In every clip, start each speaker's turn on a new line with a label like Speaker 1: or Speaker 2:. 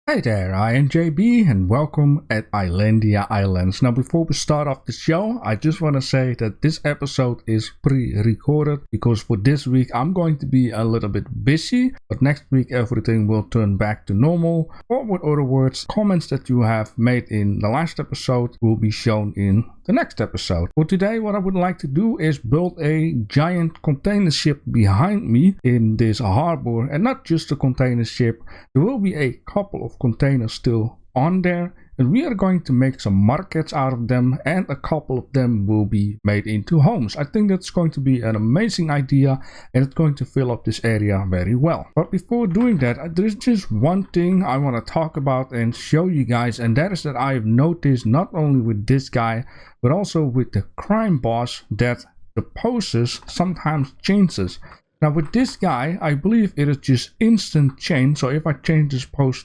Speaker 1: Hey there, I am JB and welcome at Islandia Islands. Now before we start off the show, I just want to say that this episode is pre-recorded because for this week I'm going to be a little bit busy, but next week everything will turn back to normal. Or with other words, comments that you have made in the last episode will be shown in the next episode. For today what I would like to do is build a giant container ship behind me in this harbor, and not just a container ship, there will be a couple of containers still on there, and we are going to make some markets out of them, and a couple of them will be made into homes. I think that's going to be an amazing idea, and it's going to fill up this area very well. But before doing that, there's just one thing I want to talk about and show you guys, and that is that I've noticed not only with this guy but also with the crime boss that the poses sometimes changes. Now with this guy, I believe it is just instant change, so if I change this pose,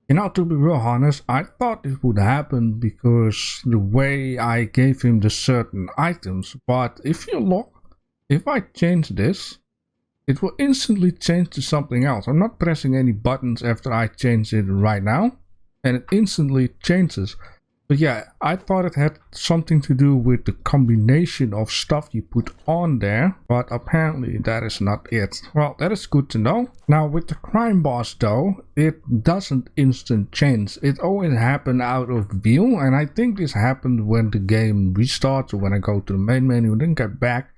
Speaker 1: to be real honest, I thought it would happen because the way I gave him the certain items. But if you look, if I change this, it will instantly change to something else. I'm not pressing any buttons after I change it right now, and it instantly changes. But yeah, I thought it had something to do with the combination of stuff you put on there, but apparently that is not it. Well, that is good to know. Now with the crime boss though, it doesn't instant change. It always happened out of view, and I think this happened when the game restarts or when I go to the main menu and then get back.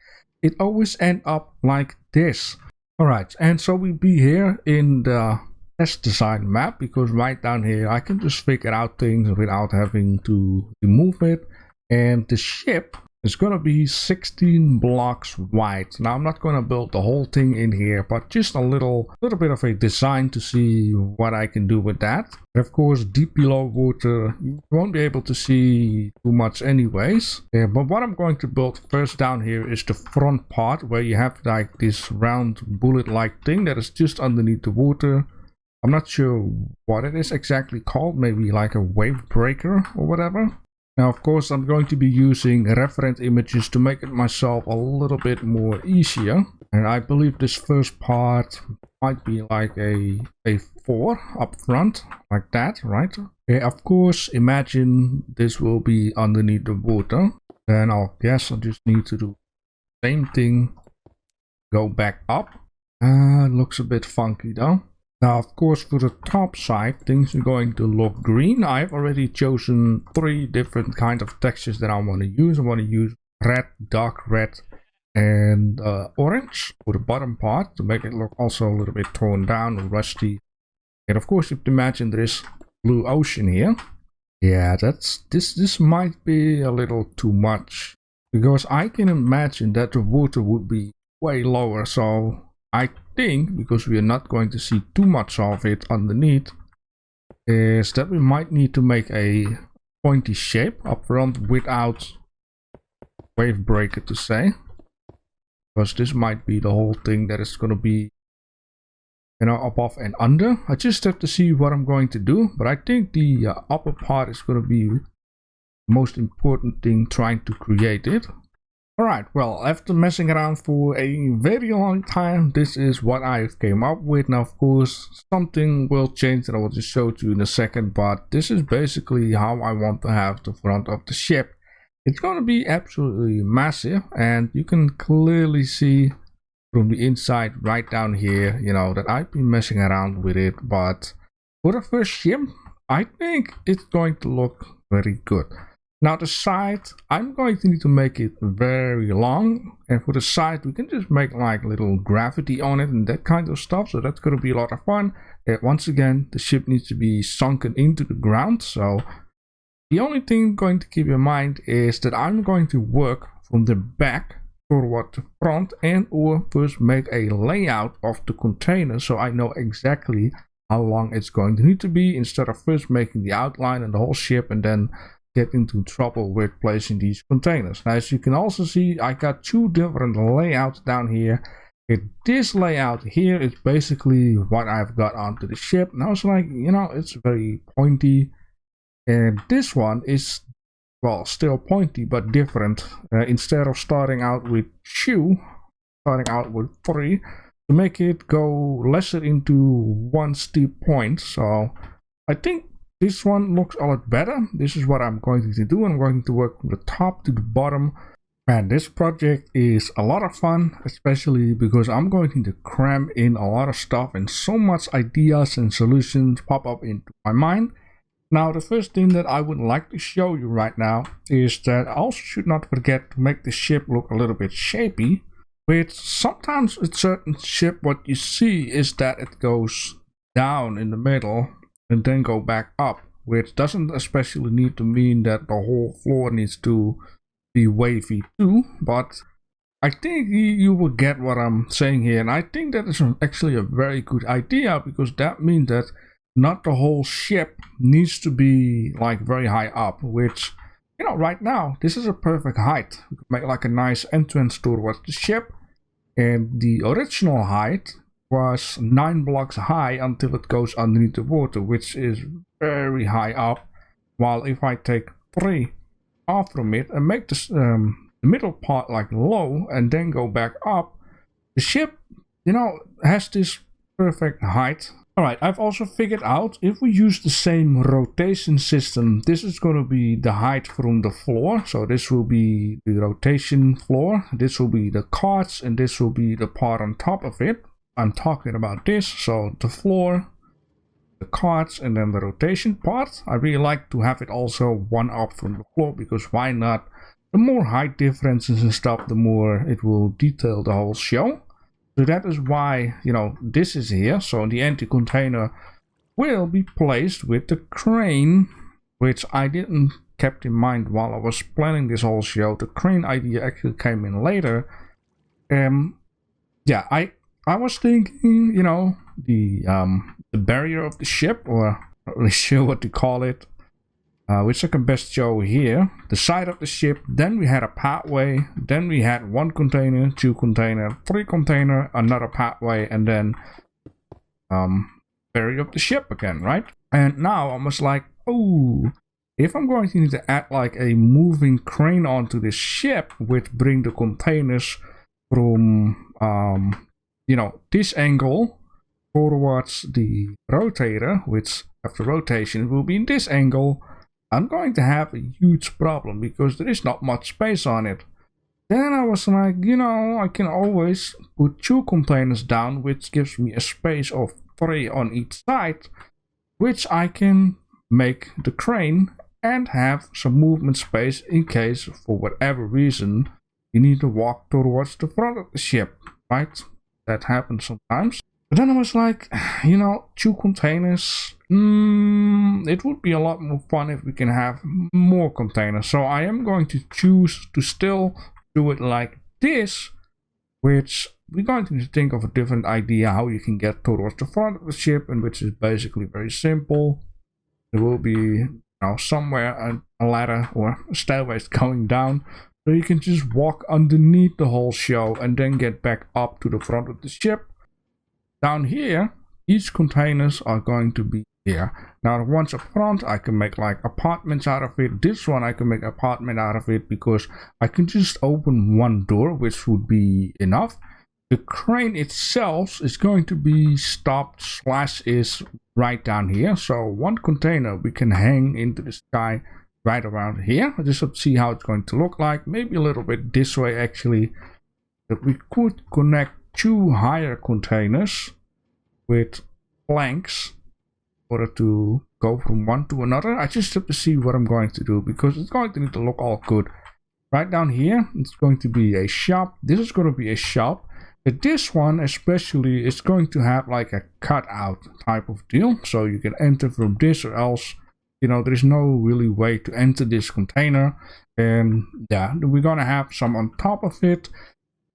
Speaker 1: It always end up like this. Alright, and so we be here in the test design map, because right down here I can just figure out things without having to move it. And the ship is going to be 16 blocks wide. Now I'm not going to build the whole thing in here, but just a little bit of a design to see what I can do with that. And of course, deep below water you won't be able to see too much anyways. But what I'm going to build first down here is the front part, where you have like this round bullet like thing that is just underneath the water. I'm not sure what it is exactly called, maybe like a wave breaker or whatever. Now of course I'm going to be using reference images to make it myself a little bit more easier. And I believe this first part might be like a 4 up front, like that, right? Okay, of course imagine this will be underneath the water. Then I'll guess I just need to do the same thing, go back up. It looks a bit funky though. Now of course for the top side things are going to look green. I've already chosen 3 different kinds of textures that I want to use. I want to use red, dark red, and orange for the bottom part to make it look also a little bit toned down and rusty. And of course you have to imagine there is blue ocean here. Yeah, this might be a little too much, because I can imagine that the water would be way lower. So I think, because we are not going to see too much of it underneath, is that we might need to make a pointy shape up front without wave breaker to say, because this might be the whole thing that is going to be above and under. I just have to see what I'm going to do, but I think the upper part is going to be the most important thing, trying to create it. Alright, well, after messing around for a very long time, this is what I came up with. Now of course something will change that I will just show to you in a second, but this is basically how I want to have the front of the ship. It's going to be absolutely massive, and you can clearly see from the inside right down here, that I've been messing around with it. But for the first ship, I think it's going to look very good. Now the side, I'm going to need to make it very long, and for the side we can just make like little gravity on it and that kind of stuff, so that's going to be a lot of fun. Once again, the ship needs to be sunken into the ground, so the only thing going to keep in mind is that I'm going to work from the back toward the front, and or first make a layout of the container so I know exactly how long it's going to need to be, instead of first making the outline and the whole ship and then get into trouble with placing these containers. Now as you can also see, I got 2 different layouts down here. This layout here is basically what I've got onto the ship. Now it's like, it's very pointy, and this one is, well, still pointy but different. Instead of starting out with 2, starting out with 3 to make it go lesser into one steep point. So I think this one looks a lot better. This is what I'm going to do. I'm going to work from the top to the bottom. And this project is a lot of fun, especially because I'm going to cram in a lot of stuff and so much ideas and solutions pop up into my mind. Now, the first thing that I would like to show you right now is that I also should not forget to make the ship look a little bit shapy. Which sometimes with certain ship, what you see is that it goes down in the middle and then go back up, which doesn't especially need to mean that the whole floor needs to be wavy too, but I think you will get what I'm saying here, and I think that is actually a very good idea, because that means that not the whole ship needs to be like very high up, which, you know, right now this is a perfect height. You can make like a nice entrance towards the ship, and the original height was 9 blocks high until it goes underneath the water, which is very high up. While if I take 3 off from it and make this the middle part like low and then go back up, the ship, you know, has this perfect height. Alright, I've also figured out if we use the same rotation system, this is going to be the height from the floor. So this will be the rotation floor, this will be the cards, and this will be the part on top of it. I'm talking about this, so the floor, the cards, and then the rotation part. I really like to have it also one up from the floor, because why not? The more height differences and stuff, the more it will detail the whole show. So that is why, you know, this is here. So in the end, the container will be placed with the crane, which I didn't kept in mind while I was planning this whole show. The crane idea actually came in later. Yeah, I was thinking, you know, the barrier of the ship, or not really sure what to call it, which I can best show here. The side of the ship, then we had a pathway, then we had 1 container, 2 container, 3 container, another pathway, and then barrier of the ship again, right? And now I was like, oh, if I'm going to need to add like a moving crane onto this ship, which bring the containers from you know, this angle towards the rotator, which after rotation will be in this angle, I'm going to have a huge problem because there is not much space on it. Then I was like, you know, I can always put 2 containers down, which gives me a space of 3 on each side, which I can make the crane and have some movement space in case, for whatever reason, you need to walk towards the front of the ship, right? That happens sometimes. But then I was like, you know, 2 containers, it would be a lot more fun if we can have more containers. So I am going to choose to still do it like this, which we're going to think of a different idea how you can get towards the front of the ship, and which is basically very simple. There will be, you know, somewhere a ladder or stairways going down, so you can just walk underneath the whole show and then get back up to the front of the ship. Down here, each containers are going to be here. Now the ones up front, I can make like apartments out of it. This one I can make apartment out of it because I can just open 1 door, which would be enough. The crane itself is going to be stopped / is right down here. So 1 container we can hang into the sky right around here. I just have to see how it's going to look like. Maybe a little bit this way actually. That we could connect 2 higher containers with planks in order to go from one to another. I just have to see what I'm going to do because it's going to need to look all good. Right down here, it's going to be a shop. This is going to be a shop. But this one especially is going to have like a cutout type of deal. So you can enter from this, or else, you know, there is no really way to enter this container. And yeah, we're going to have some on top of it.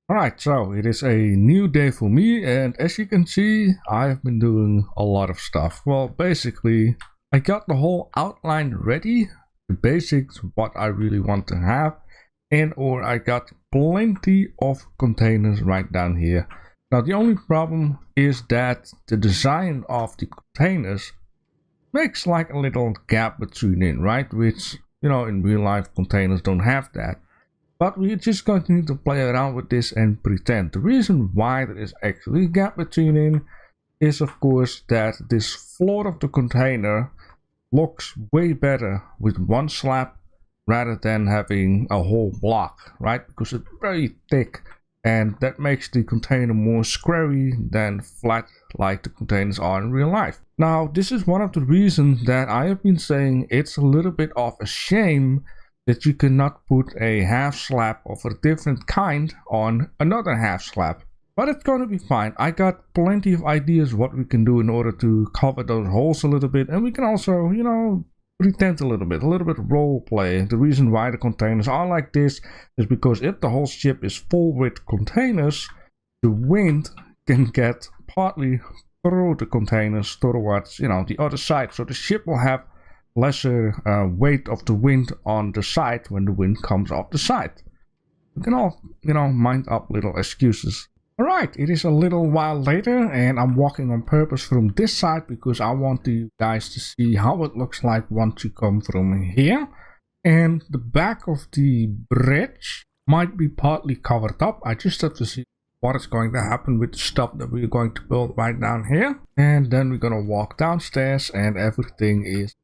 Speaker 1: Alright, so it is a new day for me, and as you can see, I've been doing a lot of stuff. Well, basically, I got the whole outline ready, the basics, what I really want to have, and or I got plenty of containers right down here. Now, the only problem is that the design of the containers makes like a little gap between it, right? Which, you know, in real life, containers don't have that. But we're just going to need to play around with this and pretend. The reason why there is actually a gap between it is, of course, that this floor of the container looks way better with one slab rather than having a whole block, right? Because it's very thick and that makes the container more squarey than flat like the containers are in real life. Now, this is one of the reasons that I have been saying it's a little bit of a shame that you cannot put a half slab of a different kind on another half slab. But it's going to be fine. I got plenty of ideas what we can do in order to cover those holes a little bit. And we can also, you know, pretend a little bit role play. The reason why the containers are like this is because if the whole ship is full with containers, the wind can get partly through the containers towards, you know, the other side. So the ship will have lesser weight of the wind on the side when the wind comes off the side. We can all, you know, mind up little excuses. Alright, it is a little while later and I'm walking on purpose from this side because I want you guys to see how it looks like once you come from here. And the back of the bridge might be partly covered up. I just have to see what is going to happen with the stuff that we're going to build right down here. And then we're going to walk downstairs and everything is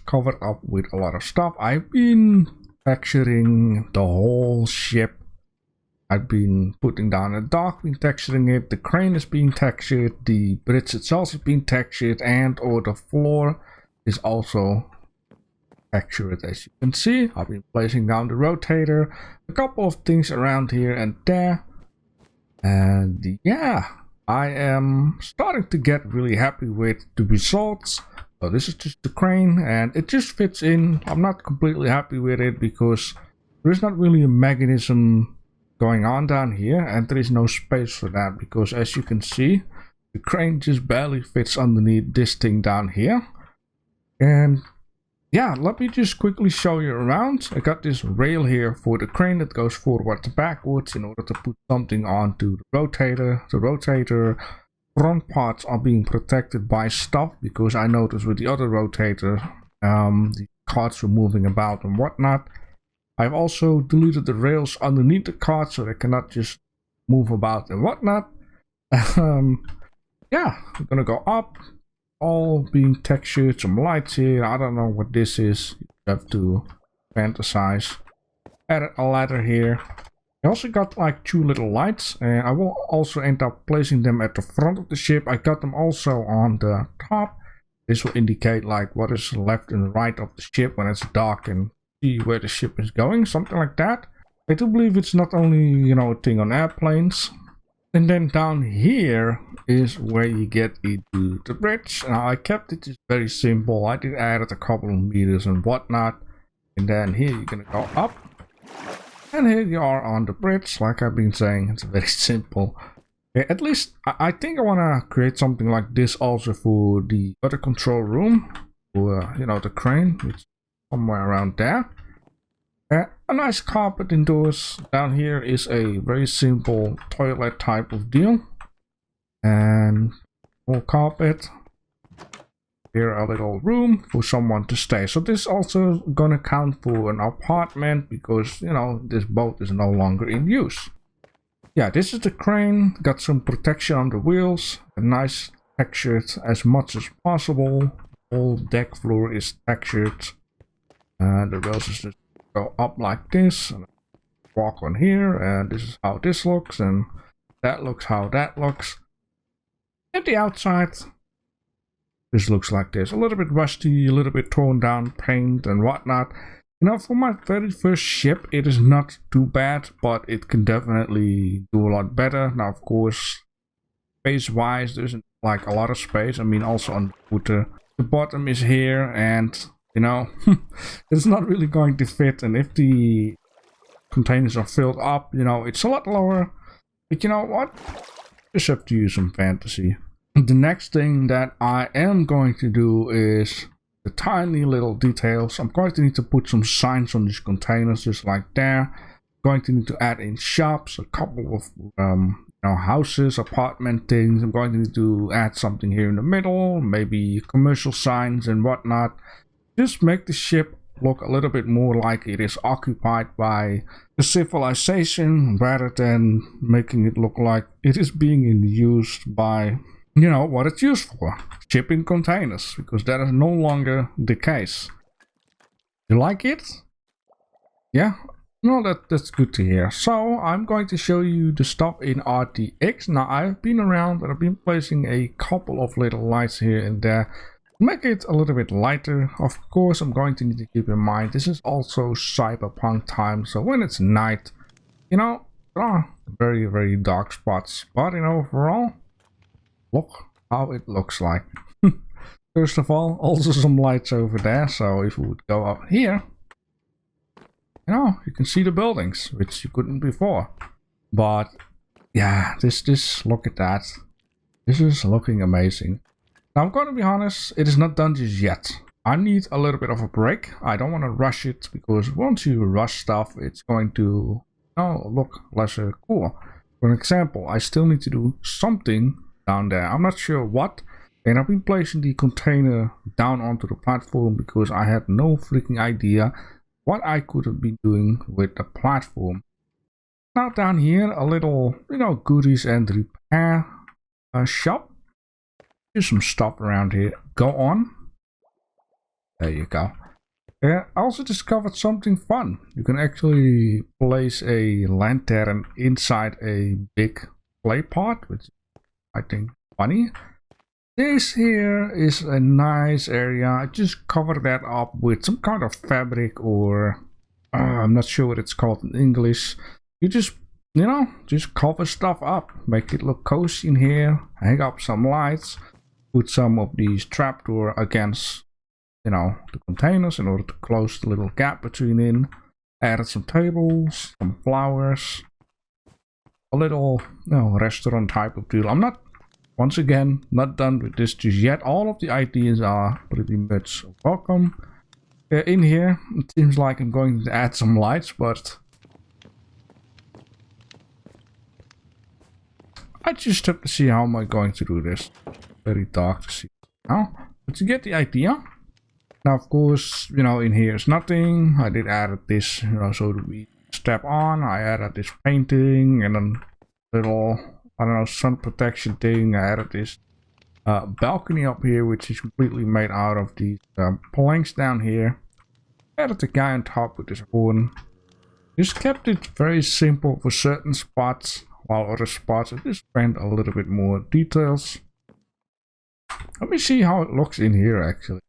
Speaker 1: covered up with a lot of stuff. I've been texturing the whole ship. I've been putting down a dock, been texturing it, the crane is being textured, the bridge itself is being textured, and or the floor is also textured, as you can see. I've been placing down the rotator, a couple of things around here and there. And yeah, I am starting to get really happy with the results. So this is just the crane and it just fits in. I'm not completely happy with it because there is not really a mechanism going on down here and there is no space for that because as you can see the crane just barely fits underneath this thing down here. And yeah, let me just quickly show you around. I got this rail here for the crane that goes forward and backwards in order to put something onto the rotator. The rotator front parts are being protected by stuff because I noticed with the other rotator the cards were moving about and whatnot. I've also deleted the rails underneath the cart so they cannot just move about and whatnot. Yeah, we're gonna go up, all being textured, some lights here. I don't know what this is. You have to fantasize. Added a ladder here. I also got like 2 little lights and I will also end up placing them at the front of the ship. I got them also on the top. This will indicate like what is left and right of the ship when it's dark and see where the ship is going, something like that. I do believe it's not only, you know, a thing on airplanes. And then down here is where you get into the bridge. Now I kept it just very simple. I did add a couple of meters and whatnot. And then here you're gonna go up. And here you are on the bridge. Like I've been saying, it's very simple. Okay, at least I think I want to create something like this also for the other control room. For, you know, the crane, which is somewhere around there. A nice carpet indoors. Down here is a very simple toilet type of deal. And more carpet. Here a little room for someone to stay. So this is also gonna count for an apartment because, you know, this boat is no longer in use. Yeah, this is the crane. Got some protection on the wheels. A nice textured as much as possible. Whole deck floor is textured. The rails is just go up like this. And walk on here. And this is how this looks. And that looks how that looks. At the outside, this looks like this. A little bit rusty, a little bit torn down paint and whatnot. You know, for my very first ship, it is not too bad, but it can definitely do a lot better. Now, of course, space-wise, there isn't like a lot of space. I mean, also on the footer. The bottom is here, and, you know, it's not really going to fit. And if the containers are filled up, you know, it's a lot lower. But you know what? Just have to use some fantasy. The next thing that I am going to do is the tiny little details. I'm going to need to put some signs on these containers just like there. I'm going to need to add in shops, a couple of you know, houses, apartment things. I'm going to need to add something here in the middle, maybe commercial signs and whatnot. Just make the ship look a little bit more like it is occupied by the civilization rather than making it look like it is being used by you know, what it's used for. Shipping containers, because that is no longer the case. You like it? Yeah? No, that's good to hear. So, I'm going to show you the stuff in RTX. Now, I've been around and I've been placing a couple of little lights here and there. Make it a little bit lighter. Of course, I'm going to need to keep in mind this is also cyberpunk time, so when it's night, you know, there are very, very dark spots. But, you know, overall, look how it looks like. First of all, also some lights over there, so if we would go up here, you know, you can see the buildings, which you couldn't before. But, yeah, this, look at that. This is looking amazing. Now, I'm going to be honest, it is not done just yet. I need a little bit of a break. I don't want to rush it, because once you rush stuff, it's going to, look less cool. For example, I still need to do something down there. I'm not sure what. And I've been placing the container down onto the platform because I had no freaking idea what I could have been doing with the platform. Now down here, a little, goodies and repair shop. There's some stuff around here. Go on. There you go. I also discovered something fun. You can actually place a lantern inside a big clay pot, which I think funny. This here is a nice area. I just covered that up with some kind of fabric, or I'm not sure what it's called in English. You just, just cover stuff up, make it look cozy in here, hang up some lights, put some of these trapdoor against, the containers in order to close the little gap between in. Added some tables, some flowers, a little, restaurant type of deal. I'm not, once again, not done with this just yet. All of the ideas are pretty much welcome. In here, it seems like I'm going to add some lights, but I just have to see how am I going to do this. Very dark to see now, but you get the idea. Now, of course, in here is nothing. I did add this, so that we step on. I added this painting and then little, I don't know, sun protection thing. I added this balcony up here, which is completely made out of these planks down here. Added the guy on top with this horn. Just kept it very simple for certain spots, while other spots I just spent a little bit more details. Let me see how it looks in here actually.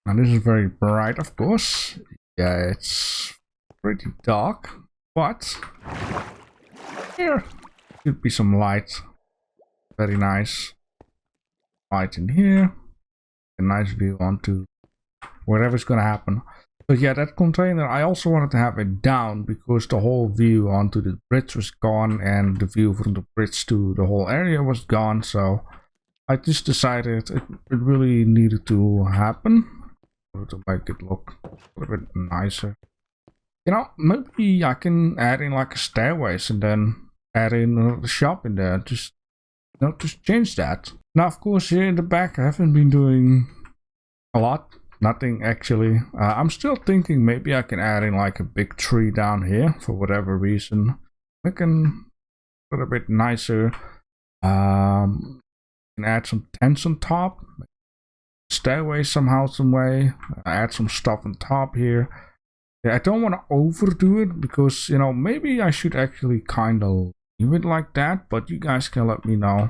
Speaker 1: Now this is very bright, of course. Yeah, it's pretty dark, but here should be some light. Very nice light in here. A nice view onto whatever's gonna happen. So yeah, that container, I also wanted to have it down because the whole view onto the bridge was gone and the view from the bridge to the whole area was gone. So I just decided it really needed to happen in order to make it look a little bit nicer. Maybe I can add in like a stairways and then add in the shop in there. Just change that. Now, of course, here in the back, I haven't been doing a lot. Nothing actually. I'm still thinking maybe I can add in like a big tree down here for whatever reason. Make it a little bit nicer. Can add some tents on top. Stairway somehow, some way. Add some stuff on top here. Yeah, I don't want to overdo it because, maybe I should actually kind of leave it like that. But you guys can let me know.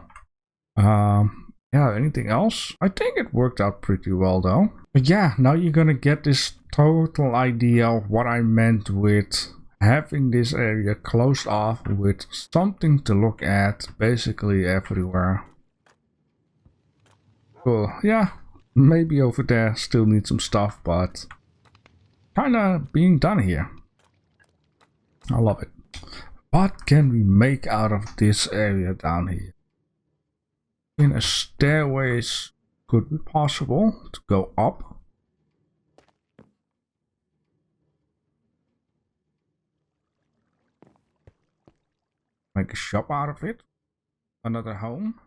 Speaker 1: Yeah, anything else? I think it worked out pretty well though. But yeah, now you're gonna get this total idea of what I meant with having this area closed off with something to look at basically everywhere. Cool. Yeah, maybe over there still need some stuff, but kinda being done here. I love it. What can we make out of this area down here? In a stairways could be possible to go up. Make a shop out of it. Another home.